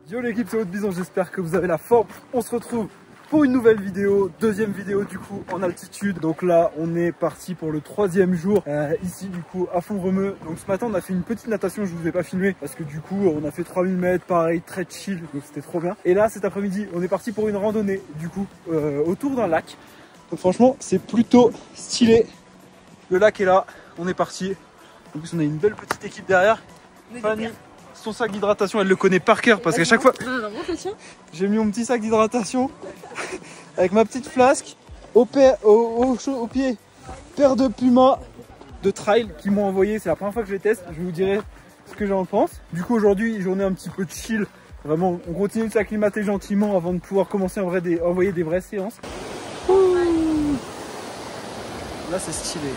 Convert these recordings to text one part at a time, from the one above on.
Yo l'équipe, c'est Haute Bison, j'espère que vous avez la forme. On se retrouve pour une nouvelle vidéo, deuxième vidéo du coup en altitude. Donc là on est parti pour le troisième jour ici du coup à Font-Romeu. Donc ce matin on a fait une petite natation, je vous ai pas filmé parce que du coup on a fait 3000 mètres, pareil très chill, donc c'était trop bien. Et là cet après-midi on est parti pour une randonnée du coup autour d'un lac. Donc franchement c'est plutôt stylé. Le lac est là, on est parti. En plus on a une belle petite équipe derrière. Fanny, son sac d'hydratation, elle le connaît par cœur parce qu'à chaque fois j'ai mis mon petit sac d'hydratation avec ma petite flasque au pied, paire de Puma de trail qui m'ont envoyé. C'est la première fois que je les teste, je vous dirai ce que j'en pense. Du coup aujourd'hui journée un petit peu chill, vraiment on continue de s'acclimater gentiment avant de pouvoir commencer envoyer des vraies séances. Là c'est stylé.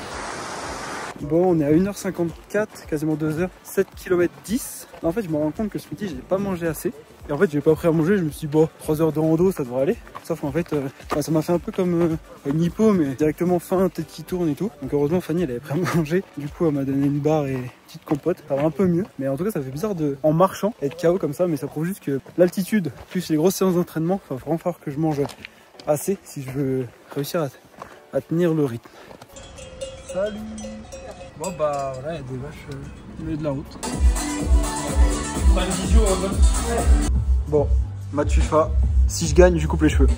Bon, on est à 1h54, quasiment 2h, 7 km 10. Là, en fait, je me rends compte que ce midi, j'ai pas mangé assez. Et en fait, j'ai pas pris à manger, je me suis dit, bon, 3 heures de rando, ça devrait aller. Sauf qu'en fait, ça m'a fait un peu comme une hypo, mais directement faim, tête qui tourne et tout. Donc heureusement, Fanny, elle avait pris à manger. Du coup, elle m'a donné une barre et une petite compote. Ça va un peu mieux. Mais en tout cas, ça fait bizarre en marchant, être KO comme ça. Mais ça prouve juste que l'altitude, plus les grosses séances d'entraînement, il va vraiment falloir que je mange assez si je veux réussir à tenir le rythme. Salut! Bon bah voilà, il y a des vaches au milieu de la route. Pas une visio en mode. Bon, Mathufa, si je gagne, je coupe les cheveux.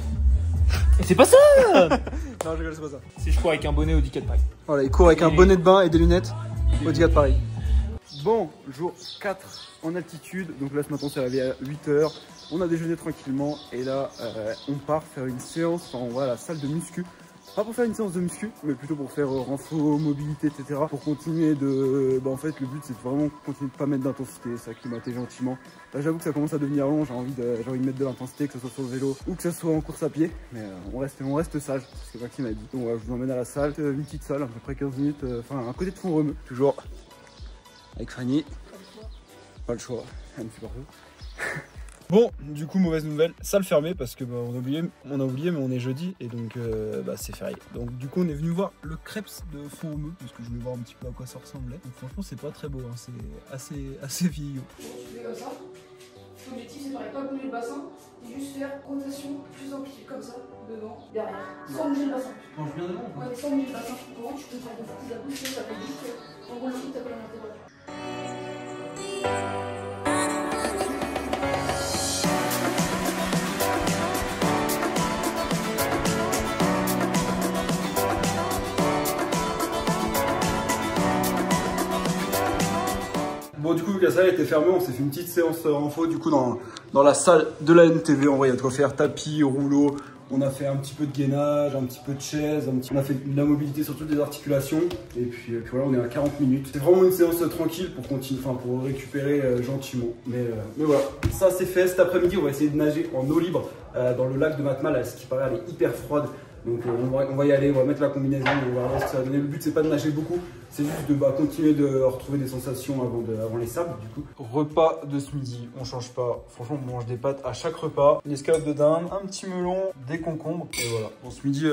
Et c'est pas ça. Non, je rigole, c'est pas ça. Si je cours avec un bonnet au 10 4 pareil. Voilà, il court avec un bonnet de bain et des lunettes au 10 4 pareil. Bon, jour 4 en altitude. Donc là, ce matin, on s'est réveillé à 8h. On a déjeuné tranquillement. Et là, on part faire une séance. Enfin, on va à la salle de muscu. Pas pour faire une séance de muscu, mais plutôt pour faire renfort, mobilité, etc. Pour continuer de... en fait, le but, c'est de vraiment continuer de pas mettre d'intensité, s'acclimater gentiment. Là, j'avoue que ça commence à devenir long, j'ai envie de mettre de l'intensité, que ce soit sur le vélo ou que ce soit en course à pied. Mais on reste sage, c'est ce que Maxime m'a dit. Donc voilà, je vous emmène à la salle, une petite salle, à peu près 15 minutes, à côté de Font-Romeu. Toujours avec Fanny. Pas le choix, elle me fait partout. Bon, du coup, mauvaise nouvelle, salle fermée parce que on a oublié, mais on est jeudi et donc c'est férié. Donc du coup, on est venu voir le Crêpes de Font-Romeu parce que je voulais voir un petit peu à quoi ça ressemblait. Donc franchement, c'est pas très beau, hein. C'est assez vieillot. Tu fais comme ça. L'objectif, c'est pareil, pas bouger le bassin, et juste faire rotation plus amplifiée comme ça, devant, derrière, sans bouger le bassin. Quand je viens devant, ouais, mais sans bouger le bassin. En gros, tu peux faire de force à bouger, ça fait juste en gros le truc t'appelle un intervalle. Bon, du coup, vu que la salle était fermée, on s'est fait une petite séance renfo du coup dans la salle de la NTV. On voyait de quoi faire tapis, rouleau. On a fait un petit peu de gainage, un petit peu de chaise, on a fait de la mobilité sur toutes les articulations. Et puis voilà, on est à 40 minutes. C'est vraiment une séance tranquille pour continuer, pour récupérer gentiment. Mais voilà, ça c'est fait. Cet après-midi, on va essayer de nager en eau libre dans le lac de Matmal. Ce qui paraît, elle est hyper froide. Donc on va y aller, on va mettre la combinaison, on va voir ce que ça va donner. Le but c'est pas de nager beaucoup, c'est juste de continuer de retrouver des sensations avant les sables du coup. Repas de ce midi, on change pas, franchement on mange des pâtes à chaque repas. Une escalope de dinde, un petit melon, des concombres et voilà. Bon ce midi y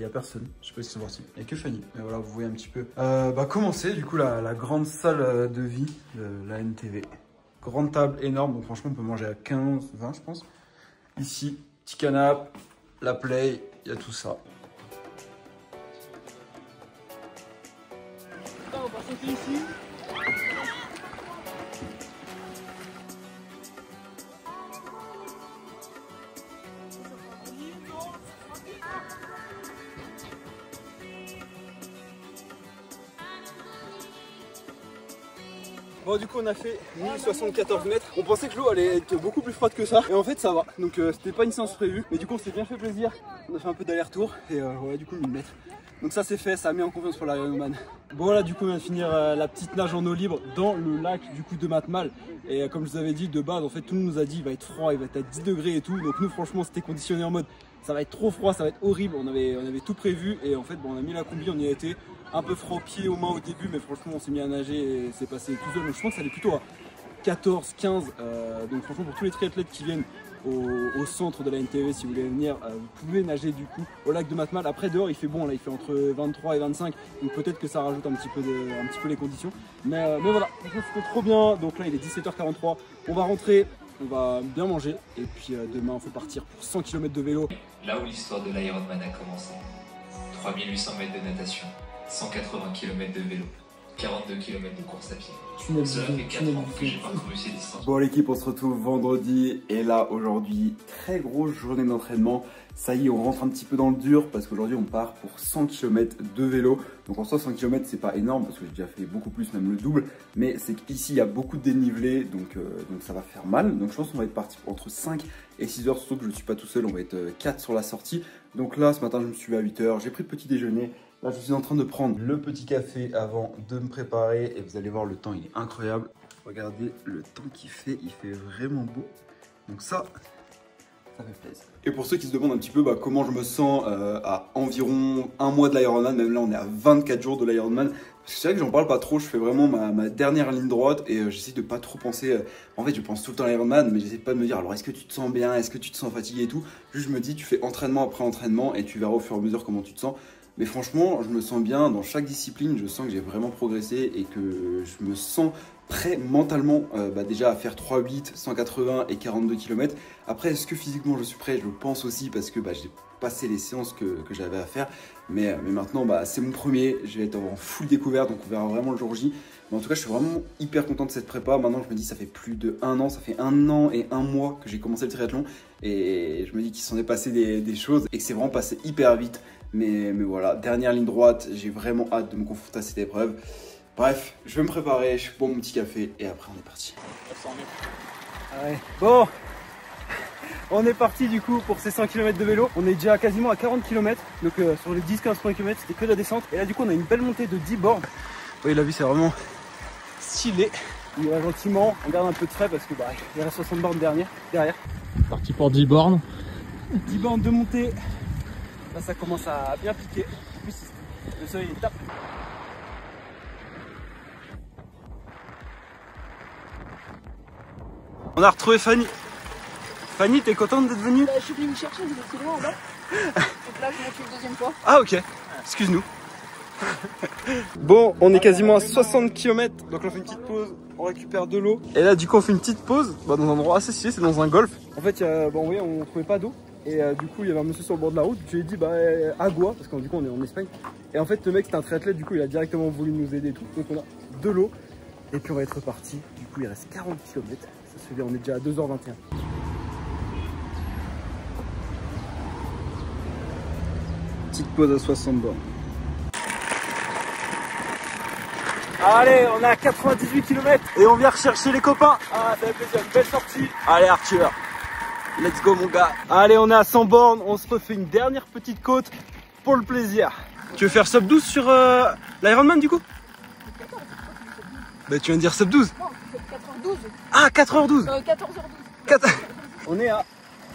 a personne, je sais pas si c'est parti, il n'y a que Fanny. Mais voilà, vous voyez un petit peu. Commencer du coup la grande salle de vie de la NTV. Grande table énorme, donc franchement on peut manger à 15, 20 je pense. Ici, petit canapé, la play. Il y a tout ça. On va sauter ici. Bon du coup on a fait 1074 mètres. On pensait que l'eau allait être beaucoup plus froide que ça. Et en fait ça va. Donc c'était pas une séance prévue. Mais du coup on s'est bien fait plaisir. On a fait un peu d'aller-retour. Et voilà du coup 1000 mètres. Donc ça c'est fait, ça a mis en confiance pour l'Ironman. Bon voilà du coup on vient de finir la petite nage en eau libre dans le lac du coup de Matmal. Et comme je vous avais dit de base en fait tout le monde nous a dit il va être froid, il va être à 10 degrés et tout. Donc nous franchement c'était conditionné en mode ça va être trop froid, ça va être horrible. On avait tout prévu et en fait on a mis la combi, on y a été. Un peu froid aux pieds, aux mains au début, mais franchement on s'est mis à nager et c'est passé tout seul. Donc je pense que ça allait plutôt à 14, 15. Donc franchement pour tous les triathlètes qui viennent au centre de la NTV, si vous voulez venir, vous pouvez nager du coup au lac de Matmal. Après dehors il fait bon, là il fait entre 23 et 25, donc peut-être que ça rajoute un petit peu les conditions. Mais voilà, c'était trop bien. Donc là il est 17h43, on va rentrer. on va bien manger et puis demain il faut partir pour 100 km de vélo. Là où l'histoire de l'Ironman a commencé. 3800 mètres de natation, 180 km de vélo, 42 km de course à pied. Cela fait 4 ans que j'ai parcouru ces distances. Bon l'équipe, on se retrouve vendredi et là aujourd'hui, très grosse journée d'entraînement. Ça y est, on rentre un petit peu dans le dur parce qu'aujourd'hui on part pour 100 km de vélo. Donc en soi 100 km c'est pas énorme parce que j'ai déjà fait beaucoup plus, même le double. Mais c'est qu'ici il y a beaucoup de dénivelé donc ça va faire mal. Donc je pense qu'on va être parti entre 5 et 6 heures, surtout que je ne suis pas tout seul, on va être 4 sur la sortie. Donc là ce matin je me suis levé à 8 heures, j'ai pris le petit déjeuner. Là je suis en train de prendre le petit café avant de me préparer et vous allez voir le temps il est incroyable. Regardez le temps qu'il fait, il fait vraiment beau. Donc ça fait plaisir. Et pour ceux qui se demandent un petit peu comment je me sens à environ un mois de l'Ironman, même là on est à 24 jours de l'Ironman, parce que c'est vrai que j'en parle pas trop, je fais vraiment ma dernière ligne droite et j'essaie de pas trop penser, en fait je pense tout le temps à l'Ironman mais j'essaie de pas de me dire alors est-ce que tu te sens bien, est-ce que tu te sens fatigué et tout, juste je me dis tu fais entraînement après entraînement et tu verras au fur et à mesure comment tu te sens. Mais franchement, je me sens bien dans chaque discipline, je sens que j'ai vraiment progressé et que je me sens prêt mentalement déjà à faire 3,8, 180 et 42 km. Après, est-ce que physiquement je suis prêt? Je le pense aussi parce que j'ai passé les séances que j'avais à faire. Mais maintenant, c'est mon premier, je vais être en full découverte, donc on verra vraiment le jour J. Mais en tout cas, je suis vraiment hyper content de cette prépa. Maintenant, je me dis, ça fait plus de 1 an, ça fait 1 an et 1 mois que j'ai commencé le triathlon. Et je me dis qu'il s'en est passé des choses et que c'est vraiment passé hyper vite. Mais voilà, dernière ligne droite, j'ai vraiment hâte de me confronter à cette épreuve. Bref, je vais me préparer, je bois mon petit café et après on est parti. Ouais. Bon, on est parti du coup pour ces 100 km de vélo. On est déjà quasiment à 40 km, donc sur les 10-15 premiers km c'était que de la descente. Et là du coup on a une belle montée de 10 bornes. Oui, la vue c'est vraiment stylé. On va gentiment, on garde un peu de frais parce que il reste 60 bornes derrière. Parti pour 10 bornes. 10 bornes de montée. Là ça commence à bien piquer. En plus le soleil est tape. On a retrouvé Fanny. Fanny, t'es contente d'être venue? Je suis venue me chercher, vous étiez loin en bas. Donc là je monte une deuxième fois. Ah ok, excuse-nous. Bon, on est quasiment à 60 km, donc là on fait une petite pause, on récupère de l'eau. Et là du coup on fait une petite pause dans un endroit assez stylé, c'est dans un golf. En fait, vous voyez, on trouvait pas d'eau. Et du coup il y avait un monsieur sur le bord de la route, je lui ai dit agua, parce que du coup on est en Espagne. Et en fait le mec c'était un triathlète, du coup il a directement voulu nous aider et tout. Donc on a de l'eau, et puis on va être reparti. Du coup il reste 40 km, ça se fait, on est déjà à 2h21. Petite pause à 60 bornes. Allez, on est à 98 km Et on vient rechercher les copains. Ah ça fait plaisir, une belle sortie. Allez Arthur, let's go mon gars. Allez, on est à 100 bornes, on se refait une dernière petite côte pour le plaisir. Tu veux faire sub 12 sur l'Ironman du coup? Bah tu viens de dire sub 12. Non, c'est 4h12. Ah 4h12. 14h12. On est à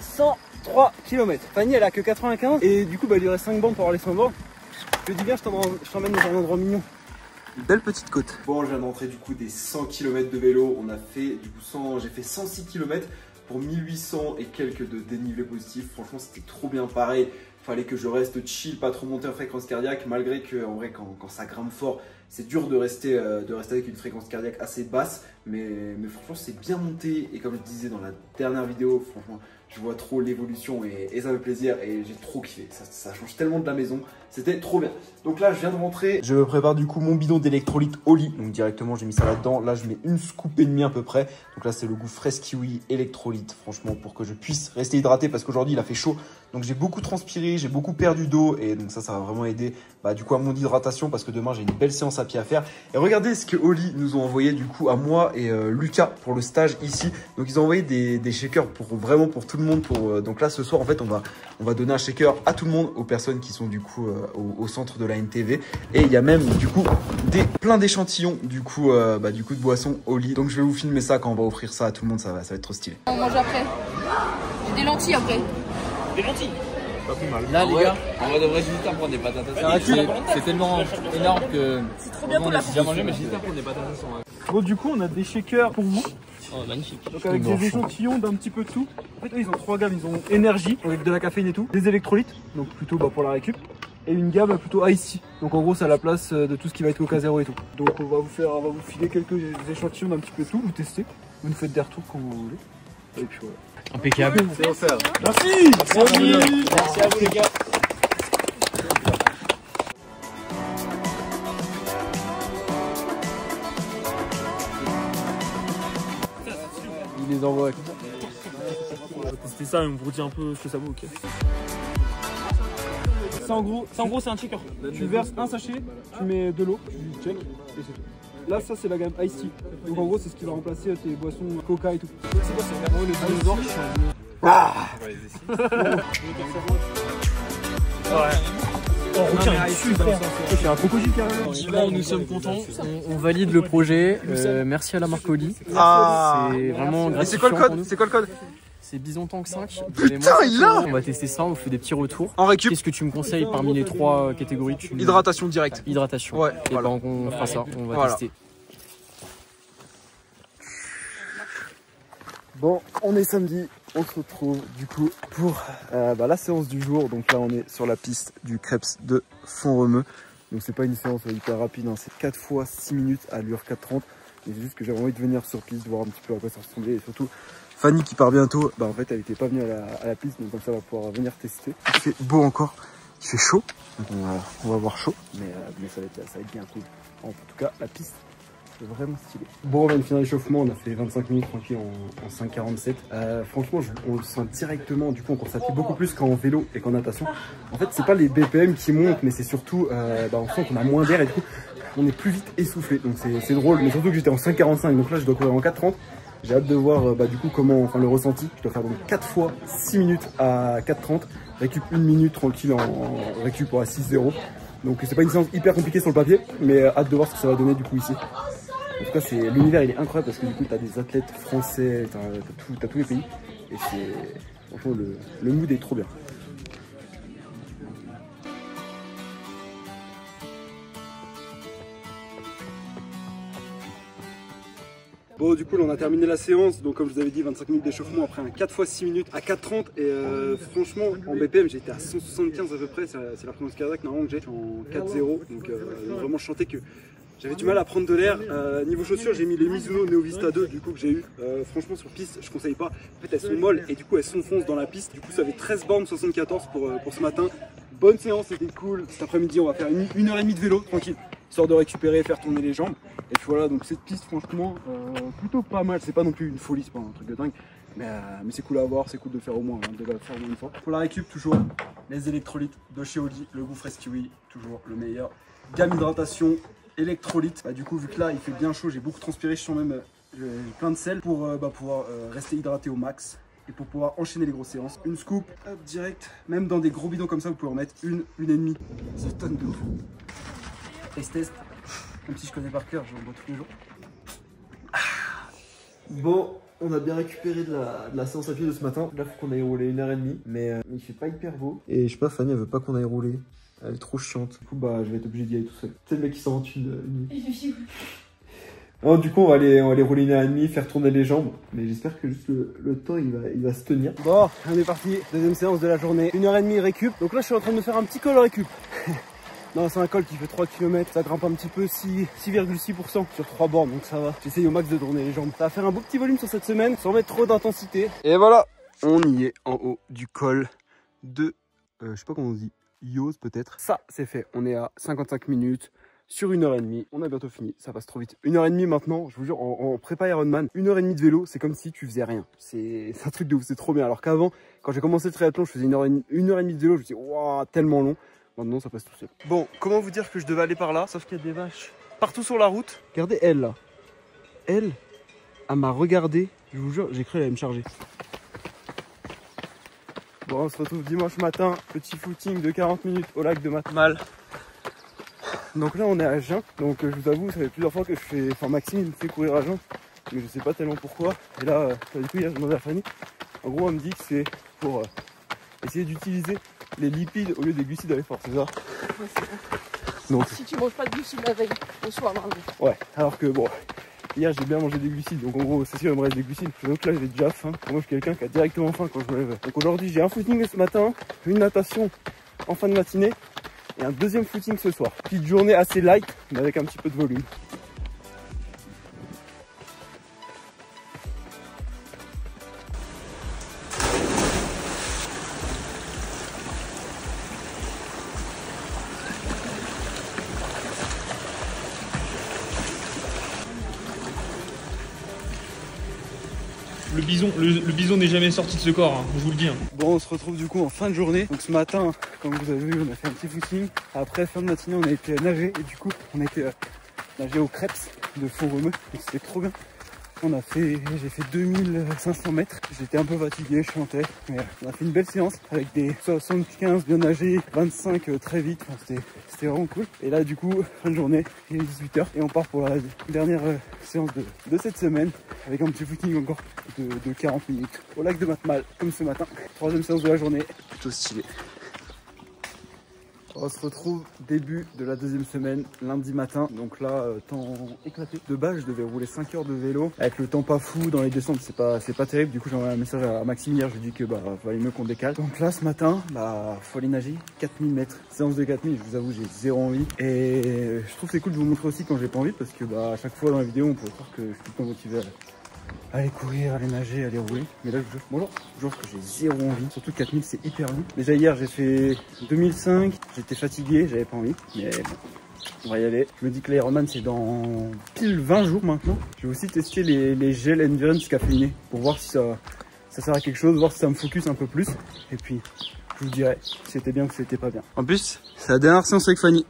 103 km. Fanny elle a que 95 et du coup il lui reste 5 bornes pour avoir les 100 bornes. Je te dis bien, je t'emmène dans un endroit mignon. Une belle petite côte. Bon, je viens d'entrer du coup des 100 km de vélo. On a fait du coup j'ai fait 106 km pour 1800 et quelques de dénivelé positif. Franchement c'était trop bien. Pareil, fallait que je reste chill, pas trop monter en fréquence cardiaque, malgré que en vrai quand ça grimpe fort, c'est dur de rester avec une fréquence cardiaque assez basse, mais franchement c'est bien monté et comme je disais dans la dernière vidéo, franchement je vois trop l'évolution et ça me fait plaisir et j'ai trop kiffé, ça change tellement de la maison, c'était trop bien. Donc là je viens de rentrer, je me prépare du coup mon bidon d'électrolyte au lit, donc directement j'ai mis ça là-dedans, là je mets une scoop et demie à peu près, donc là c'est le goût fraise kiwi électrolyte, franchement pour que je puisse rester hydraté parce qu'aujourd'hui il a fait chaud, donc j'ai beaucoup transpiré, j'ai beaucoup perdu d'eau et donc ça va vraiment aider du coup à mon hydratation parce que demain j'ai une belle séance à pied à faire. Et regardez ce que Oli nous ont envoyé du coup à moi et Lucas pour le stage ici. Donc ils ont envoyé des shakers pour tout le monde. Donc là ce soir en fait on va donner un shaker à tout le monde, aux personnes qui sont du coup au centre de la NTV. Et il y a même du coup plein d'échantillons du coup de boissons Oli. Donc je vais vous filmer ça quand on va offrir ça à tout le monde, ça va être trop stylé. On mange après. J'ai des lentilles après. Des lentilles. Pas plus mal. Là, les gars, on va devrait juste à prendre des patates à c'est tellement énorme que. C'est trop bien pour la j'ai mangé, mais juste à prendre des patates à Bon, du coup, on a des shakers pour vous. Oh, magnifique. Donc, avec des échantillons d'un petit peu de tout. En fait, eux, ils ont 3 gammes. Ils ont énergie, avec de la caféine et tout. Des électrolytes, donc plutôt pour la récup. Et une gamme plutôt icy. Donc, en gros, c'est à la place de tout ce qui va être Coca Zéro et tout. Donc, on va vous filer quelques échantillons d'un petit peu de tout. Vous testez. Vous nous faites des retours quand vous voulez. Et puis voilà. Impeccable. C'est offert. Merci. Merci à vous les gars. Il les envoie. C'était ça, on vous redit un peu ce que ça vaut, ok. Ça en gros c'est un checker. Tu verses un sachet, tu mets de l'eau, tu check et c'est tout. Là ça c'est la gamme Ice Tea. Donc en gros c'est ce qui va remplacer tes boissons Coca et tout. C'est quoi, c'est vraiment le dinosaure qui change. C'est un crocodile carrément. Franchement, nous sommes contents. On valide le projet. Merci à la marque Oli. Ah. C'est vraiment gratifiant. Et c'est quoi le code? C'est quoi le code? C'est Bison Tank 5. Putain, il l'a. On va tester ça, on fait des petits retours. En récup. Qu'est-ce que tu me conseilles parmi les 3 catégories? Hydratation directe. Hydratation. Ouais. Et voilà. Ben on fera ça, on va tester. Bon, on est samedi, on se retrouve du coup pour la séance du jour. Donc là on est sur la piste du Krebs de Font-Romeu. Donc c'est pas une séance hyper rapide, hein. C'est 4 fois 6 minutes à l'heure 4:30. Mais c'est juste que j'avais envie de venir sur piste, voir un petit peu à quoi ça ressemblait. Et surtout Fanny qui part bientôt, en fait elle était pas venue à la piste, donc comme ça on va pouvoir venir tester. Il fait beau encore, il fait chaud, donc on va avoir chaud, mais ça va être bien cool. En tout cas la piste c'est vraiment stylé. Bon, on vient de finir l'échauffement, on a fait 25 minutes tranquille en 5:47. Franchement, on le sent directement, du coup, en course à pied beaucoup plus qu'en vélo et qu'en natation. En fait, c'est pas les BPM qui montent, mais c'est surtout, on sent qu'on a moins d'air et du coup, on est plus vite essoufflé. Donc c'est drôle, mais surtout que j'étais en 5:45, donc là, je dois courir en 4:30. J'ai hâte de voir du coup comment, le ressenti. Je dois faire donc 4 fois 6 minutes à 4:30, récup 1 minute tranquille en récup à 6:0. Donc c'est pas une séance hyper compliquée sur le papier, mais hâte de voir ce que ça va donner du coup ici. En tout cas, l'univers il est incroyable parce que du coup, tu as des athlètes français, tu as tous les pays. Et franchement, le mood est trop bien. Bon, du coup, là, on a terminé la séance. Donc, comme je vous avais dit, 25 minutes d'échauffement après un 4 fois 6 minutes à 4:30. Et franchement, en BPM, j'étais à 175 à peu près. C'est la fréquence cardiaque normalement que j'ai en 4:0. Donc, vraiment, je sentais que j'avais du mal à prendre de l'air. Niveau chaussures, j'ai mis les Mizuno Neo Vista 2 du coup que j'ai eu. Franchement, sur piste, je conseille pas. En fait, elles sont molles et du coup, elles s'enfoncent dans la piste. Du coup, ça fait 13 bornes 74 pour ce matin. Bonne séance, c'était cool. Cet après-midi, on va faire une heure et demie de vélo, tranquille. Histoire de récupérer et faire tourner les jambes. Et puis voilà, donc cette piste, franchement, plutôt pas mal. C'est pas non plus une folie, c'est pas un truc de dingue. Mais c'est cool à voir, c'est cool de faire au moins, une fois. Pour la récup, toujours les électrolytes de chez Oli, le gouffre Kiwi, toujours le meilleur. Gamme hydratation, électrolytes. Du coup, vu que là il fait bien chaud, j'ai beaucoup transpiré, je sens même plein de sel pour pouvoir rester hydraté au max et pour pouvoir enchaîner les grosses séances. Une scoop, hop, direct. Même dans des gros bidons comme ça, vous pouvez en mettre une et demie. C'est une tonne de ouf. Test. Même si je connais par cœur, j'en bois tous les jours. Bon, on a bien récupéré de la séance à pied de ce matin. Là, faut qu'on aille rouler 1h30, mais il fait pas hyper beau. Et je sais pas, Fanny, elle veut pas qu'on aille rouler. Elle est trop chiante. Du coup, je vais être obligé d'y aller tout seul. C'est le mec qui s'invente une nuit. Alors, du coup, on va aller rouler 1h30, faire tourner les jambes. Mais j'espère que juste le temps, il va se tenir. Bon, on est parti. Deuxième séance de la journée. 1h30 récup. Donc là, je suis en train de me faire un petit col récup. Non, c'est un col qui fait 3 km. Ça grimpe un petit peu, 6,6% sur 3 bornes. Donc ça va. J'essaye au max de tourner les jambes. Ça va faire un beau petit volume sur cette semaine, sans mettre trop d'intensité. Et voilà, on y est en haut du col de... je sais pas comment on dit. Yos peut-être. Ça c'est fait, on est à 55 minutes sur 1h30, on a bientôt fini, ça passe trop vite. 1h30 maintenant, je vous jure, en prépa Ironman, 1h30 de vélo, c'est comme si tu faisais rien. C'est un truc de ouf, c'est trop bien. Alors qu'avant, quand j'ai commencé le triathlon, je faisais 1h30 de vélo, je me dis waouh, tellement long. Maintenant ça passe tout seul. Bon, comment vous dire que je devais aller par là, sauf qu'il y a des vaches partout sur la route. Regardez elle là, elle m'a regardé, je vous jure, j'ai cru qu'elle allait me charger. Bon, on se retrouve dimanche matin, petit footing de 40 minutes au lac de Matmal. Donc là, on est à Agen. Donc je vous avoue, ça fait plusieurs fois que Maxime me fait courir à Agen, mais je sais pas tellement pourquoi. Et là, du coup, hier, je demandais à Fanny. En gros, elle me dit que c'est pour essayer d'utiliser les lipides au lieu des glucides à l'effort, c'est ça? Ouais, c'est ça. Donc, si tu manges pas de glucides la veille, au soir, mardi. Ouais, alors que bon, hier j'ai bien mangé des glucides, donc en gros c'est sûr il me reste des glucides. Donc là j'ai déjà faim. Moi je suis quelqu'un qui a directement faim quand je me lève. Donc aujourd'hui j'ai un footing ce matin, une natation en fin de matinée et un deuxième footing ce soir. Petite journée assez light mais avec un petit peu de volume. bison n'est jamais sorti de ce corps, hein, je vous le dis. Hein. Bon, on se retrouve du coup en fin de journée. Donc ce matin, comme vous avez vu, on a fait un petit footing. Après, fin de matinée, on a été nager et du coup, on a été nager aux crêpes de Font-Romeu. Donc c'était trop bien. J'ai fait 2500 mètres. J'étais un peu fatigué, je chantais. Mais on a fait une belle séance avec des 75 bien nagés, 25 très vite. Enfin, c'était vraiment cool. Et là, du coup, fin de journée, il est 18 h et on part pour la dernière séance de cette semaine avec un petit footing encore de 40 minutes au lac de Matmal, comme ce matin. Troisième séance de la journée, plutôt stylé. On se retrouve début de la deuxième semaine, lundi matin. Donc là, temps éclaté. De base, je devais rouler 5 heures de vélo. Avec le temps pas fou dans les descentes, c'est pas terrible. Du coup, j'ai envoyé un message à Maxime hier. Je lui ai dit que valait mieux qu'on décale. Donc là, ce matin, faut aller nager 4000 mètres. Séance de 4000, je vous avoue, j'ai zéro envie. Et je trouve que c'est cool de vous montrer aussi quand j'ai pas envie. Parce que à chaque fois dans la vidéo, on peut croire que je suis tout le temps motivé à aller courir, aller nager, aller rouler. Mais là, je jure que j'ai zéro envie. Surtout 4000, c'est hyper long. Déjà hier, j'ai fait 2005. J'étais fatigué, j'avais pas envie. Mais bon, on va y aller. Je me dis que l'Ironman, c'est dans pile 20 jours maintenant. Je vais aussi tester les gels Endurance caféinés pour voir si ça sert à quelque chose, voir si ça me focus un peu plus. Et puis, je vous dirai si c'était bien ou si c'était pas bien. En plus, c'est la dernière séance avec Fanny.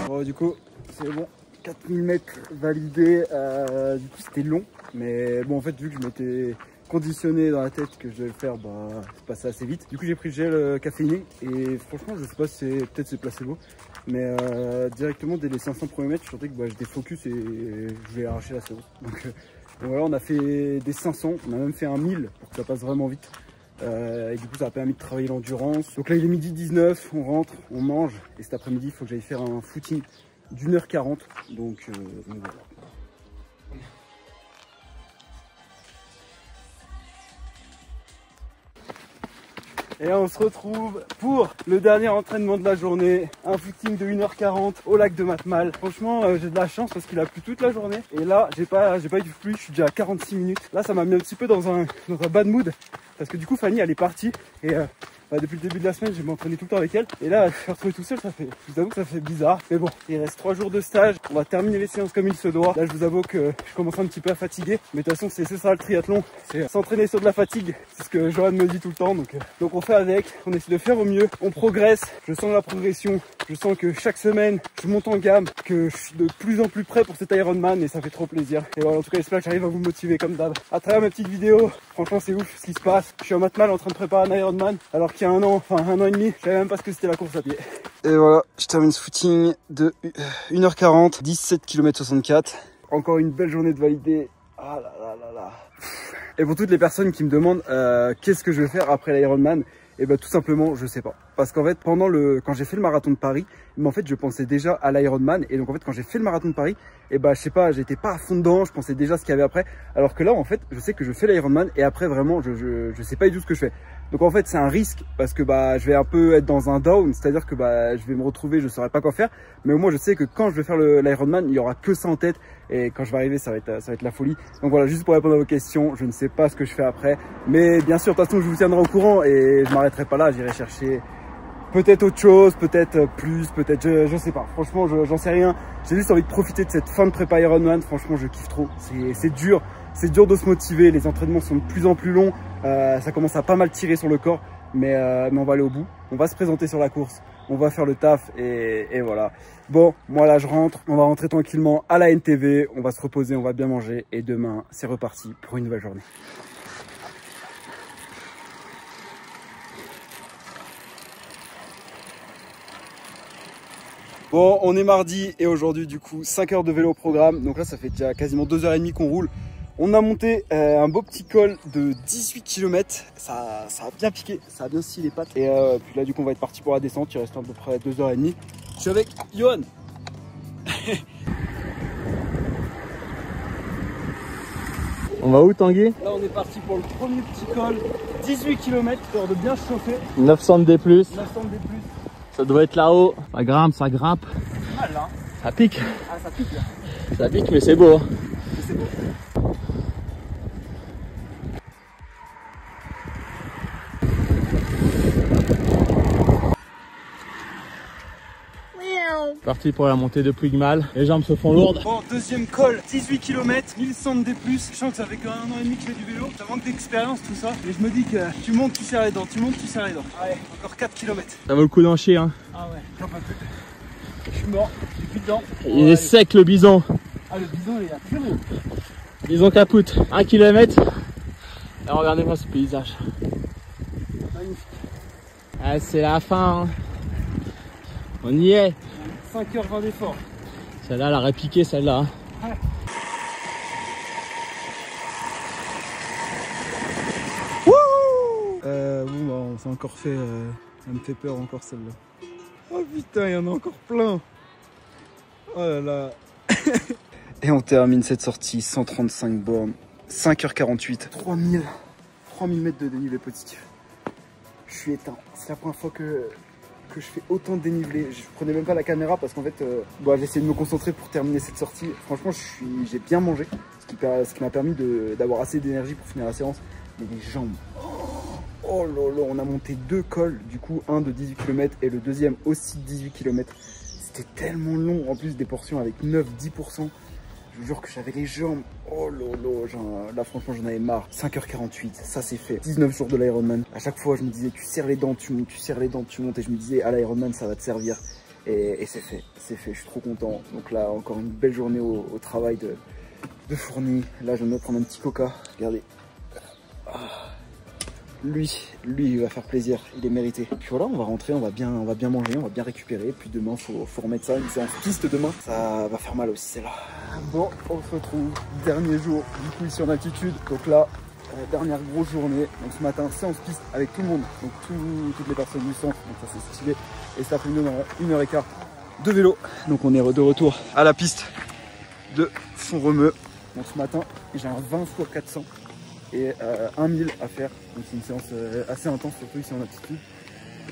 Bon, du coup, c'est bon, 4000 mètres validés. Du coup, c'était long, mais bon, en fait, vu que je m'étais conditionné dans la tête que je devais le faire, c'est passé assez vite. Du coup, j'ai pris le gel caféiné et franchement, je sais pas si peut-être c'est placebo, mais directement dès les 500 premiers mètres, je sentais que j'étais focus et je voulais arracher la séance. Donc voilà, on a fait des 500, on a même fait un 1000 pour que ça passe vraiment vite. Et du coup, ça a permis de travailler l'endurance. Donc là, il est midi 19, on rentre, on mange. Et cet après-midi, il faut que j'aille faire un footing d'1h40. Donc voilà. Et là, on se retrouve pour le dernier entraînement de la journée. Un footing de 1h40 au lac de Matmal. Franchement, j'ai de la chance parce qu'il a plu toute la journée. Et là, j'ai pas eu de pluie, je suis déjà à 46 minutes. Là, ça m'a mis un petit peu dans un bad mood. Parce que du coup, Fanny, elle est partie. Et depuis le début de la semaine, je m'entraînais tout le temps avec elle. Et là, je suis retrouvé tout seul, je vous avoue que ça fait bizarre. Mais bon, il reste 3 jours de stage. On va terminer les séances comme il se doit. Là, je vous avoue que je commence un petit peu à fatiguer. Mais de toute façon, c'est ça le triathlon. C'est s'entraîner sur de la fatigue. C'est ce que Johan me dit tout le temps. Donc on fait avec. On essaie de faire au mieux. On progresse. Je sens la progression. Je sens que chaque semaine, je monte en gamme. Que je suis de plus en plus prêt pour cet Ironman. Et ça fait trop plaisir. Et voilà, en tout cas, j'espère que j'arrive à vous motiver comme d'hab. À travers mes petites vidéos, franchement, c'est ouf ce qui se passe. Je suis à Matmal en train de préparer un Ironman. Alors qu'il y a un an et demi, je savais même pas ce que c'était la course à pied. Et voilà, je termine ce footing de 1h40, 17 km 64. Encore une belle journée de validé. Ah là là là là. Et pour toutes les personnes qui me demandent qu'est-ce que je vais faire après l'Ironman, et tout simplement, je sais pas. Parce qu'en fait, quand j'ai fait le marathon de Paris, en fait, je pensais déjà à l'Ironman. Et donc, en fait, quand j'ai fait le marathon de Paris, je sais pas, j'étais pas à fond dedans, je pensais déjà ce qu'il y avait après. Alors que là, en fait, je sais que je fais l'Ironman et après, vraiment, je sais pas du tout ce que je fais. Donc, en fait, c'est un risque parce que, je vais un peu être dans un down. C'est-à-dire que, je vais me retrouver, je saurais pas quoi faire. Mais au moins, je sais que quand je vais faire l'Ironman, il y aura que ça en tête. Et quand je vais arriver, ça va être la folie. Donc voilà, juste pour répondre à vos questions, je ne sais pas ce que je fais après. Mais bien sûr, de toute façon, je vous tiendrai au courant et je m'arrêterai pas là. J'irai chercher peut-être autre chose, peut-être plus, peut-être je sais pas. Franchement, j'en sais rien. J'ai juste envie de profiter de cette fin de prépa Ironman. Franchement, je kiffe trop. C'est dur. C'est dur de se motiver. Les entraînements sont de plus en plus longs. Ça commence à pas mal tirer sur le corps. Mais on va aller au bout. On va se présenter sur la course. On va faire le taf et voilà. Bon, moi là je rentre. On va rentrer tranquillement à la NTV. On va se reposer, on va bien manger. Et demain, c'est reparti pour une nouvelle journée. Bon, on est mardi et aujourd'hui du coup 5 heures de vélo au programme. Donc là ça fait déjà quasiment 2h30 qu'on roule. On a monté un beau petit col de 18 km. Ça a bien piqué, ça a bien scié les pattes. Et puis là du coup on va être parti pour la descente. Il reste à peu près 2h30. Je suis avec Johan. On va où, Tanguy? Là on est parti pour le premier petit col. 18 km, histoire de bien chauffer. 900 D+. 900 D+. Ça doit être là-haut. Ça grimpe, ça grimpe. C'est mal là. Ça pique. Ah, ça pique là. Ça pique, mais c'est beau. Hein. C'est beau. Parti pour la montée de Puigmal. Les jambes se font lourdes. Bon, deuxième col, 18 km, 1100 de D+. Je sens que ça fait que 1 an et demi que je fais du vélo. Ça manque d'expérience tout ça. Et je me dis que tu montes, tu serres les dents, tu montes, tu serres les dents. Allez, encore 4 km. Ça vaut le coup d'en chier. Hein. Ah ouais, j'en peux plus. Je suis mort, j'ai plus de dents. Il est sec le bison. Ah, le bison, il est très beau. Bison capoute. 1 km. Et regardez-moi ce paysage. Magnifique. Ah, c'est la fin. Hein. On y est. 5h20 d'effort. Celle-là, elle aurait piqué, celle-là. Ouais. Bon bah on s'est encore fait, ça me fait peur encore celle-là. Oh putain, il y en a encore plein. Oh là là. Et on termine cette sortie, 135 bornes, 5h48. 3000 mètres de dénivelé positif. Je suis éteint. C'est la première fois que je fais autant de dénivelé. Je prenais même pas la caméra parce qu'en fait, j'ai essayé de me concentrer pour terminer cette sortie. Franchement, j'ai bien mangé, ce qui m'a permis d'avoir assez d'énergie pour finir la séance. Mais les jambes, oh là là, on a monté 2 cols, du coup, un de 18 km et le deuxième aussi de 18 km. C'était tellement long, en plus des portions avec 9-10%. Je vous jure que j'avais les jambes, oh lolo, là franchement j'en avais marre. 5h48, ça c'est fait. 19 jours de l'Ironman. À chaque fois je me disais tu serres les dents, tu montes, tu serres les dents, tu montes. Et je me disais à l'Ironman ça va te servir. Et c'est fait, je suis trop content. Donc là encore une belle journée au travail de fourni. Là je vais me prendre un petit coca, regardez. Lui il va faire plaisir, il est mérité. Et puis voilà, on va rentrer, on va bien manger, on va bien récupérer. Puis demain faut remettre ça, une séance piste demain. Ça va faire mal aussi, c'est là. Bon, on se retrouve, dernier jour du coup ici en altitude. Donc là, dernière grosse journée. Donc ce matin, séance piste avec tout le monde. Donc toutes les personnes du centre, donc ça c'est stylé. Et cet après-midi on aura 1h15 de vélo. Donc on est de retour à la piste de Font-Romeu. Donc ce matin, j'ai un 20 x 400. Et 1000 à faire, donc c'est une séance assez intense, surtout ici en altitude.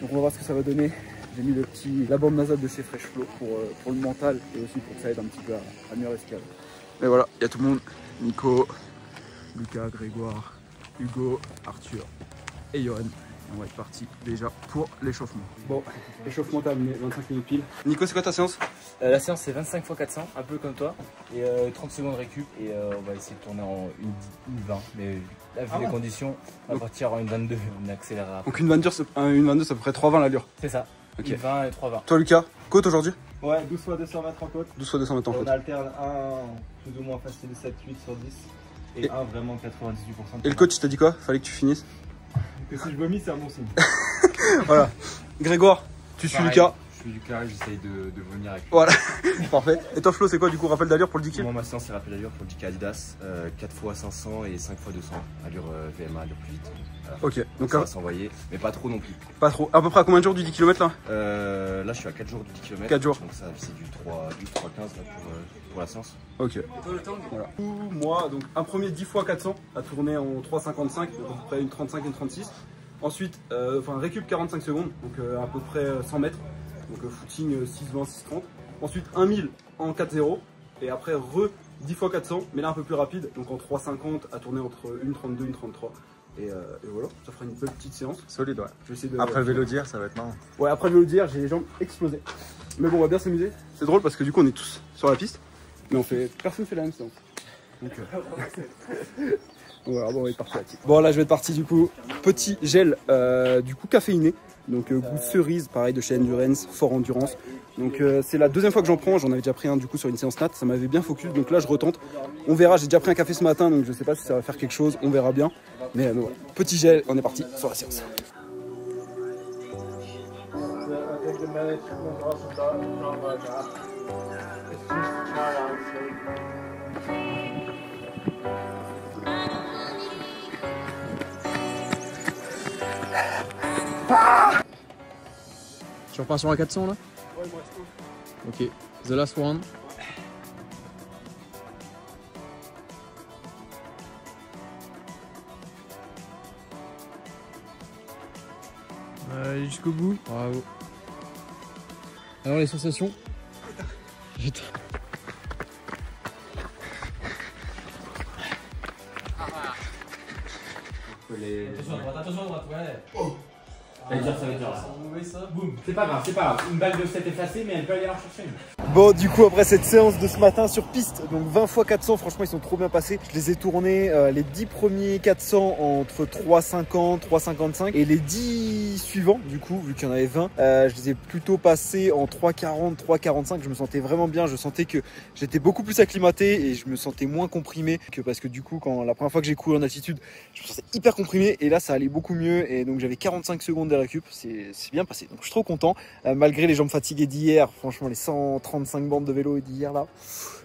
Donc on va voir ce que ça va donner. J'ai mis la bande nasale de chez Fresh Flow pour le mental et aussi pour que ça aide un petit peu à mieux respirer. Mais voilà, il y a tout le monde, Nico, Lucas, Grégoire, Hugo, Arthur et Johan. On va être parti déjà pour l'échauffement. Bon, échauffement terminé, 25 minutes pile. Nico, c'est quoi ta séance? La séance c'est 25 x 400, un peu comme toi. Et 30 secondes récup. Et on va essayer de tourner en une 20. Mais là, vu les conditions, on va partir en une 22. On accélérera. Donc une 22, c'est à peu près 3,20 l'allure. C'est ça. Ok. Une 20 et 3,20. Toi Lucas, côte aujourd'hui? Ouais, 12 x 200 mètres en côte. 12 x 200 mètres en côte. On alterne un plus ou moins facile 7-8 sur 10 et un vraiment 98%. Et le coach t'a dit quoi? Fallait que tu finisses? Que si je vomis, c'est un bon signe. Voilà. Grégoire, tu suis Lucas. Je suis Lucas et j'essaye de venir avec lui. Voilà, parfait. Et toi Flo, c'est quoi du coup? Rappel d'allure pour le 10 km? Moi, ma séance, c'est rappel d'allure pour le 10 km Adidas. 4 x 500 et 5 x 200. Allure VMA, allure plus vite. Voilà. Ok, donc ça va s'envoyer, mais pas trop non plus. Pas trop. À peu près à combien de jours du 10 km là? Là, je suis à 4 jours du 10 km. 4 jours. Donc ça, c'est du 3,15 pour la séance. Ok. Voilà. Moi, donc un premier 10 x 400 à tourner en 3,55, donc à peu près une 35 et une 36. Ensuite, récup 45 secondes, donc à peu près 100 mètres. Donc footing 6,20, 6,30. Ensuite 1000 en 4,0. Et après 10 x 400, mais là un peu plus rapide, donc en 3,50 à tourner entre 1,32 et 1,33. Et voilà, ça fera une belle petite séance. Solide, ouais. Je vais essayer de... Après le vélo d'hier, ça va être marrant. Ouais, après le vélo d'hier, j'ai les jambes explosées. Mais bon, on va bien s'amuser. C'est drôle parce que du coup, on est tous sur la piste. Mais personne fait la même séance. Donc, voilà, bon, on va être parti là-dessus. Bon, là, je vais être parti du coup. Petit gel, du coup, caféiné. Donc, goût cerise, pareil, de chez Endurance, Fort Endurance. Donc, c'est la deuxième fois que j'en prends. J'en avais déjà pris un du coup sur une séance nat. Ça m'avait bien focus. Donc là, je retente. On verra. J'ai déjà pris un café ce matin. Donc, je sais pas si ça va faire quelque chose. On verra bien. Mais voilà. Petit gel, on est parti sur la séance. Tu repars sur la 400 là? Ouais, moi, Ok, the last one. Allez jusqu'au bout. Bravo. Alors les sensations? putain. Attention à droite, ouais. Oh. Ça va être dur, ça va être dur. Boum, c'est pas grave, c'est pas grave. Une balle de 7 effacée, mais elle peut aller en chercher une. Bon, du coup, après cette séance de ce matin sur piste, donc 20 x 400, franchement, ils sont trop bien passés. Je les ai tournés les 10 premiers 400 entre 3,50, 3,55 et les 10 suivants, du coup, vu qu'il y en avait 20, je les ai plutôt passés en 3,40, 3,45. Je me sentais vraiment bien, je sentais que j'étais beaucoup plus acclimaté et je me sentais moins comprimé que parce que du coup, quand la première fois que j'ai couru en altitude, je me sentais hyper comprimé et là, ça allait beaucoup mieux et donc j'avais 45 secondes de récup, c'est bien passé. Donc je suis trop content, malgré les jambes fatiguées d'hier, franchement les 135 bandes de vélo d'hier là,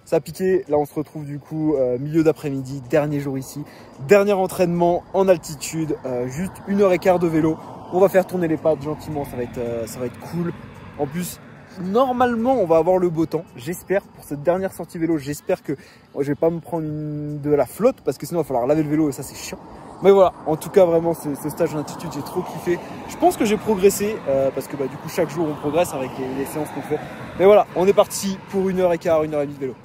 ça a piqué. Là on se retrouve du coup milieu d'après-midi, dernier jour ici, dernier entraînement en altitude, juste 1h15 de vélo. On va faire tourner les pattes gentiment, ça va être cool. En plus, normalement on va avoir le beau temps, j'espère, pour cette dernière sortie vélo. J'espère que je vais pas me prendre de la flotte parce que sinon il va falloir laver le vélo et ça c'est chiant. Mais voilà, en tout cas vraiment ce stage en altitude, j'ai trop kiffé. Je pense que j'ai progressé parce que du coup chaque jour on progresse avec les séances qu'on fait. Mais voilà, on est parti pour 1h15, 1h30 de vélo.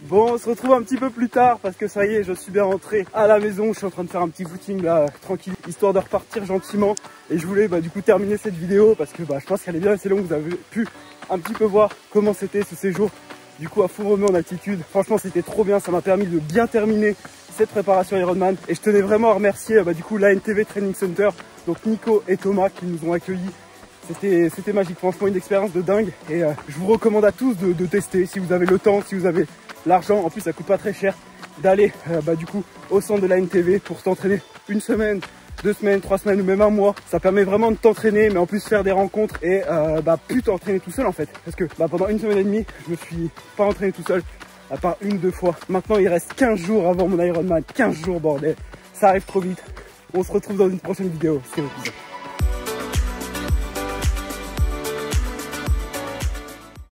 Bon, on se retrouve un petit peu plus tard parce que ça y est, je suis bien rentré à la maison. Je suis en train de faire un petit footing là, tranquille, histoire de repartir gentiment. Et je voulais du coup terminer cette vidéo parce que je pense qu'elle est bien assez longue. Vous avez pu un petit peu voir comment c'était ce séjour du coup à Font-Romeu en altitude. Franchement, c'était trop bien. Ça m'a permis de bien terminer cette préparation Ironman. Et je tenais vraiment à remercier du coup l'ANTV Training Center, donc Nico et Thomas qui nous ont accueillis. C'était magique, franchement une expérience de dingue. Et je vous recommande à tous de tester si vous avez le temps, si vous avez l'argent, en plus ça coûte pas très cher, d'aller du coup au centre de la NTV pour t'entraîner une semaine, 2 semaines, 3 semaines ou même un mois. Ça permet vraiment de t'entraîner, mais en plus faire des rencontres et plus t'entraîner tout seul en fait. Parce que pendant une semaine et demie, je me suis pas entraîné tout seul, à part 1-2 fois. Maintenant il reste 15 jours avant mon Ironman, 15 jours bordel. Ça arrive trop vite. On se retrouve dans une prochaine vidéo. C'est l'épisode.